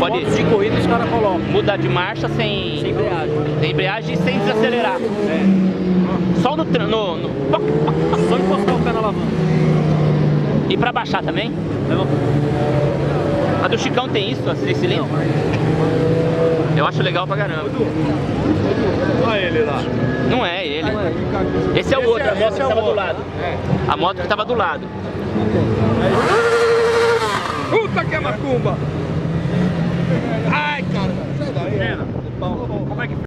pode motos de corrida os caras colocam. mudar de marcha sem embreagem e sem desacelerar. Só no... Só encostar o pé na alavanca. E pra baixar também? Não. A do Chicão tem isso, esse cilindro? Eu acho legal pra caramba. Olha ele lá. Não é ele. Esse é o outro, a moto que tava do lado. A moto que tava do lado. Puta que é macumba! Ai, cara! Sai daí. Como é que